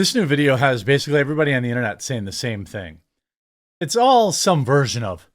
This new video has basically everybody on the internet saying the same thing. It's all some version of,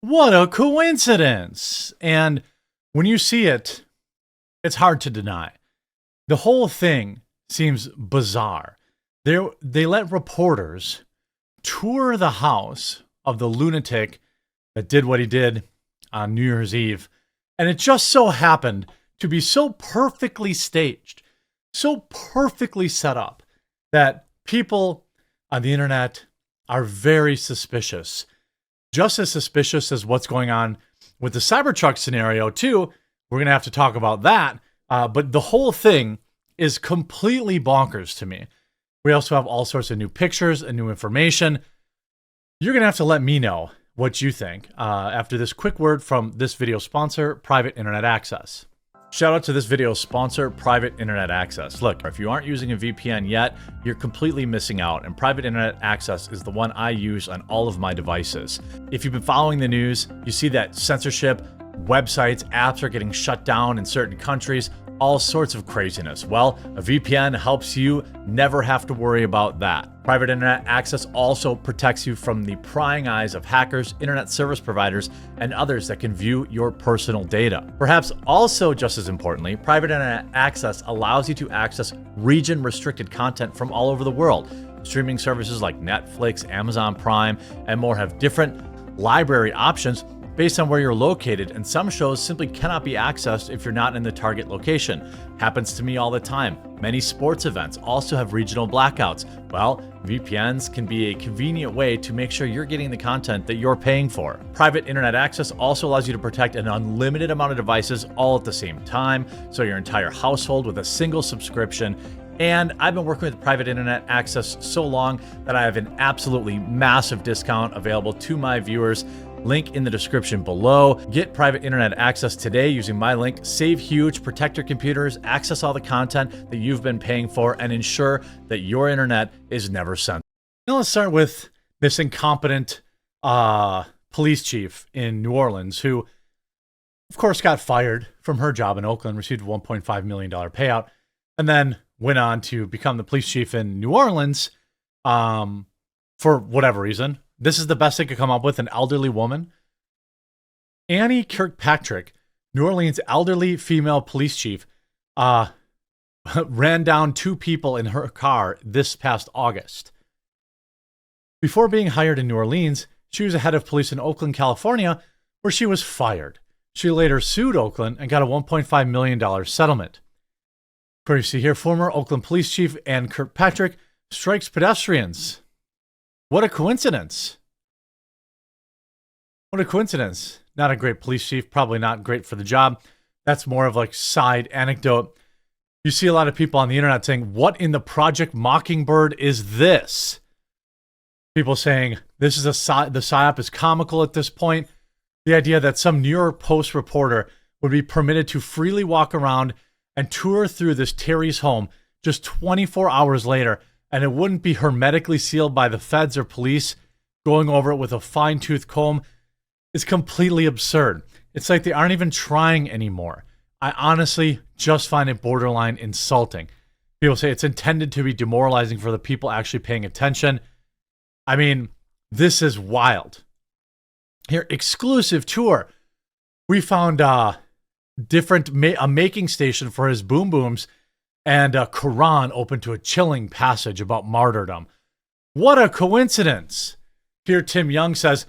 what a coincidence! And when you see it, it's hard to deny. The whole thing seems bizarre. They let reporters tour the house of the lunatic that did what he did on New Year's Eve. And it just so happened to be so perfectly staged, so perfectly set up, that people on the internet are very suspicious. Just as suspicious as what's going on with the Cybertruck scenario, too. We're going to have to talk about that. But the whole thing is completely bonkers to me. We also have all sorts of new pictures and new information. You're going to have to let me know what you think after this quick word from this video sponsor, Private Internet Access. Shout out to this video's sponsor, Private Internet Access. Look, if you aren't using a VPN yet, you're completely missing out, and Private Internet Access is the one I use on all of my devices. If you've been following the news, you see that censorship, websites, apps are getting shut down in certain countries, all sorts of craziness. Well, a VPN helps you never have to worry about that. Private Internet Access also protects you from the prying eyes of hackers, internet service providers, and others that can view your personal data. Perhaps also just as importantly, Private Internet Access allows you to access region-restricted content from all over the world. Streaming services like Netflix, Amazon Prime, and more have different library options based on where you're located, and some shows simply cannot be accessed if you're not in the target location. Happens to me all the time. Many sports events also have regional blackouts. Well, VPNs can be a convenient way to make sure you're getting the content that you're paying for. Private Internet Access also allows you to protect an unlimited amount of devices all at the same time, so your entire household with a single subscription. And I've been working with Private Internet Access so long that I have an absolutely massive discount available to my viewers. Link in the description below. Get Private Internet Access today using my link. Save huge, protect your computers, access all the content that you've been paying for, and ensure that your internet is never censored. Now let's start with this incompetent police chief in New Orleans who, of course, got fired from her job in Oakland, received a $1.5 million payout, and then went on to become the police chief in New Orleans for whatever reason. This is the best they could come up with, an elderly woman. Annie Kirkpatrick, New Orleans' elderly female police chief, ran down two people in her car this past August. Before being hired in New Orleans, she was a head of police in Oakland, California, where she was fired. She later sued Oakland and got a $1.5 million settlement. According to here, former Oakland police chief Ann Kirkpatrick strikes pedestrians. What a coincidence. What a coincidence. Not a great police chief, probably not great for the job. That's more of like side anecdote. You see a lot of people on the internet saying, what in the Project Mockingbird is this? People saying this is the PSYOP is comical at this point. The idea that some New York Post reporter would be permitted to freely walk around and tour through this Terry's home just 24 hours later, and it wouldn't be hermetically sealed by the feds or police going over it with a fine-tooth comb is completely absurd. It's like they aren't even trying anymore. I honestly just find it borderline insulting. People say it's intended to be demoralizing for the people actually paying attention. I mean, this is wild. Here, exclusive tour. We found a making station for his boom booms and a Quran open to a chilling passage about martyrdom. What a coincidence. Here, Tim Young says,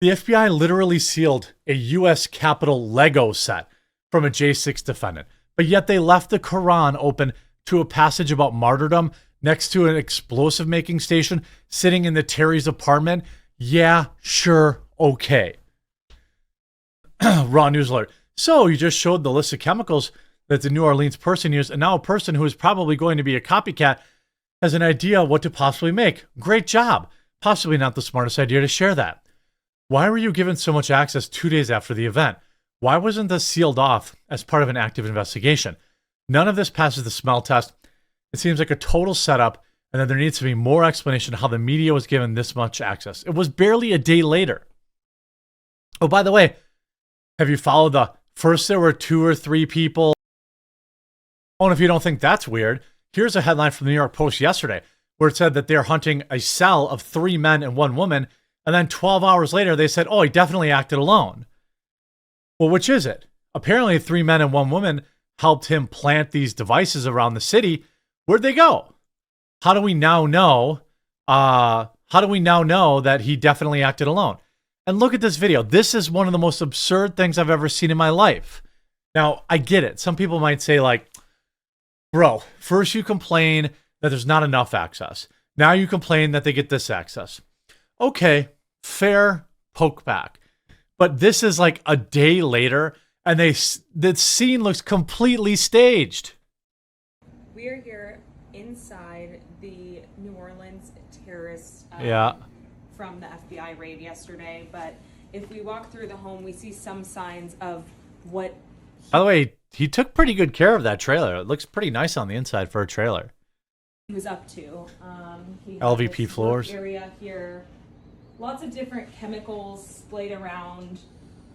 the FBI literally sealed a U.S. Capitol Lego set from a J6 defendant, but yet they left the Quran open to a passage about martyrdom next to an explosive making station sitting in the Terry's apartment. Yeah, sure, okay. Raw News Alert. So you just showed the list of chemicals that the New Orleans person used, and now a person who is probably going to be a copycat has an idea what to possibly make. Great job. Possibly not the smartest idea to share that. Why were you given so much access 2 days after the event? Why wasn't this sealed off as part of an active investigation? None of this passes the smell test. It seems like a total setup, and that there needs to be more explanation how the media was given this much access. It was barely a day later. Oh, by the way, have you followed the first there were 2 or 3 people? Oh, and if you don't think that's weird, here's a headline from the New York Post yesterday, where it said that they're hunting a cell of 3 men and 1 woman. And then 12 hours later, they said, oh, he definitely acted alone. Well, which is it? Apparently 3 men and 1 woman helped him plant these devices around the city. Where'd they go? How do we now know? That he definitely acted alone? And look at this video. This is one of the most absurd things I've ever seen in my life. Now, I get it. Some people might say like, bro, first you complain that there's not enough access. Now you complain that they get this access. Okay, fair poke back. But this is like a day later, and the scene looks completely staged. We are here inside the New Orleans terrorist from the FBI raid yesterday. But if we walk through the home, we see some signs of what... By the way, he took pretty good care of that trailer. It looks pretty nice on the inside for a trailer. He was up to. He LVP floors. Area here. Lots of different chemicals splayed around,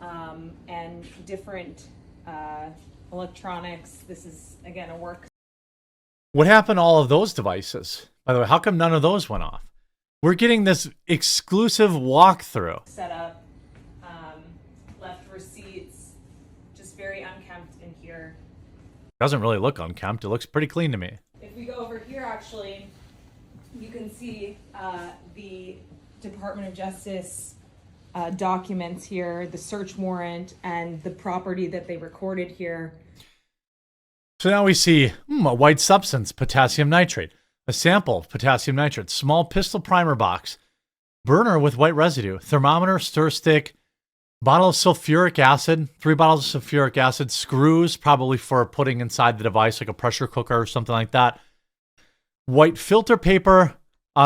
and different electronics. This is, again, a work. What happened to all of those devices? By the way, how come none of those went off? We're getting this exclusive walkthrough. Set up, left receipts, just very unkempt in here. Doesn't really look unkempt. It looks pretty clean to me. If we go over here, actually, you can see the Department of Justice documents here, the search warrant, and the property that they recorded here. So now we see a white substance, potassium nitrate, a sample of potassium nitrate, small pistol primer box, burner with white residue, thermometer, stir stick, bottle of sulfuric acid, 3 bottles of sulfuric acid, screws, probably for putting inside the device like a pressure cooker or something like that, white filter paper.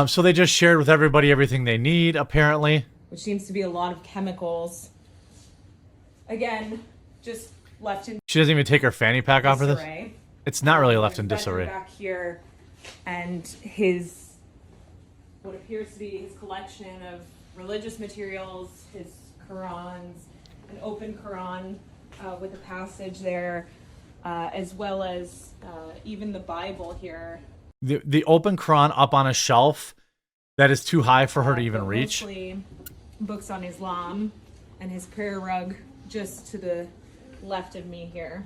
So they just shared with everybody everything they need, apparently. Which seems to be a lot of chemicals. Again, just left in... She doesn't even take her fanny pack off of this? It's not really left in disarray. Back here, and his... what appears to be his collection of religious materials, his Qurans, an open Quran with a passage there, as well as even the Bible here. The open Quran up on a shelf that is too high for her to even reach. Mostly books on Islam, and his prayer rug just to the left of me here.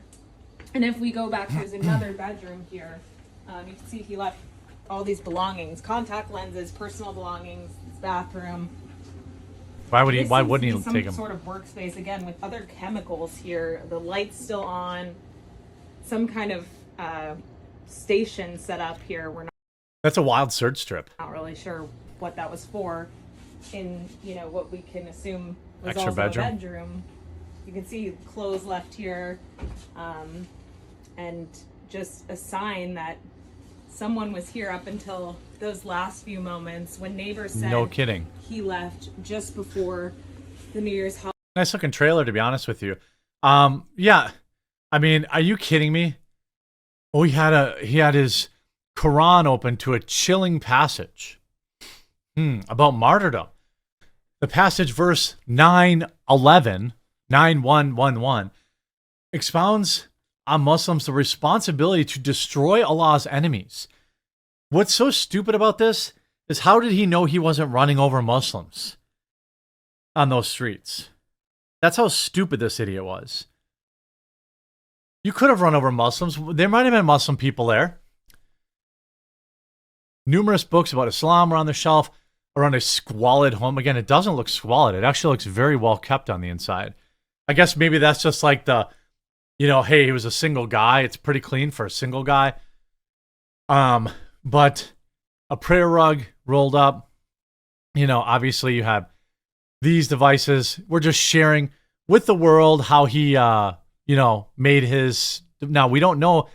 And if we go back, there's another bedroom here. You can see he left all these belongings, contact lenses, personal belongings, his bathroom. Why wouldn't he take them? Some sort of workspace, again, with other chemicals here. The light's still on. Some kind of station set up here. That's a wild search strip. Not really sure what that was for. In, what we can assume was extra also bedroom. A bedroom. You can see clothes left here, and just a sign that someone was here up until those last few moments when neighbors said no kidding. He left just before the New Year's holiday. Nice looking trailer, to be honest with you. Yeah. I mean, are you kidding me? Oh, he had his Quran open to a chilling passage about martyrdom. The passage, verse 9111, expounds on Muslims the responsibility to destroy Allah's enemies. What's so stupid about this is, how did he know he wasn't running over Muslims on those streets? That's how stupid this idiot was. You could have run over Muslims. There might have been Muslim people there. Numerous books about Islam are on the shelf around a squalid home. Again, it doesn't look squalid. It actually looks very well kept on the inside. I guess maybe that's just like the, hey, he was a single guy. It's pretty clean for a single guy. But a prayer rug rolled up. Obviously you have these devices. We're just sharing with the world how he, made his... Now, we don't know,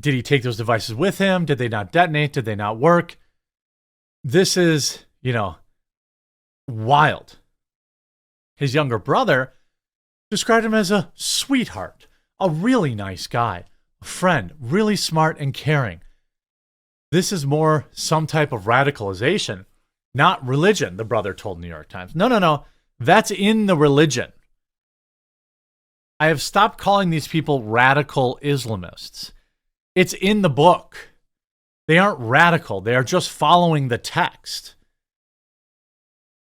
did he take those devices with him? Did they not detonate? Did they not work? This is, wild. His younger brother described him as a sweetheart, a really nice guy, a friend, really smart and caring. This is more some type of radicalization, not religion, the brother told New York Times. No. That's in the religion. I have stopped calling these people radical Islamists. It's in the book. They aren't radical. They are just following the text.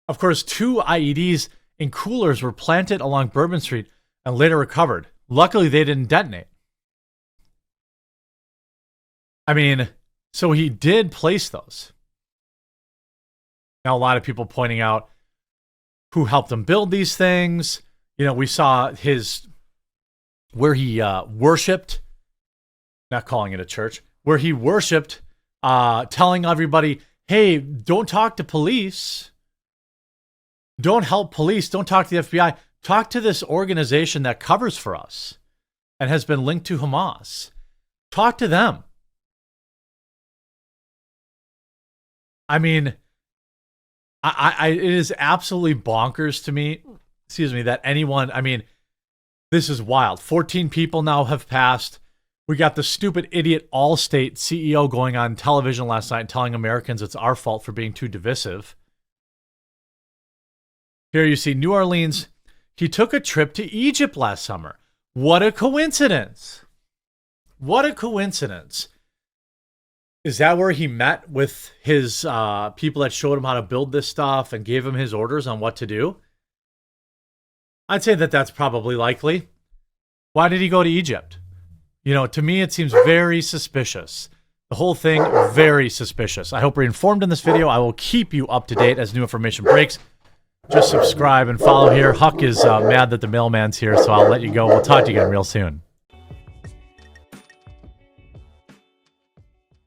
Of course, 2 IEDs in coolers were planted along Bourbon Street and later recovered. Luckily, they didn't detonate. I mean, so he did place those. Now, a lot of people pointing out who helped him build these things. You know, we saw where he worshipped, not calling it a church, where he worshipped, telling everybody, hey, don't talk to police. Don't help police. Don't talk to the FBI. Talk to this organization that covers for us and has been linked to Hamas. Talk to them. I mean, it is absolutely bonkers to me, that anyone, I mean, this is wild. 14 people now have passed. We got the stupid idiot Allstate CEO going on television last night and telling Americans it's our fault for being too divisive. Here you see New Orleans. He took a trip to Egypt last summer. What a coincidence. What a coincidence. Is that where he met with his people that showed him how to build this stuff and gave him his orders on what to do? I'd say that that's probably likely. Why did he go to Egypt? You know, to me, it seems very suspicious. The whole thing, very suspicious. I hope you're informed in this video. I will keep you up to date as new information breaks. Just subscribe and follow here. Huck is mad that the mailman's here, so I'll let you go. We'll talk to you again real soon.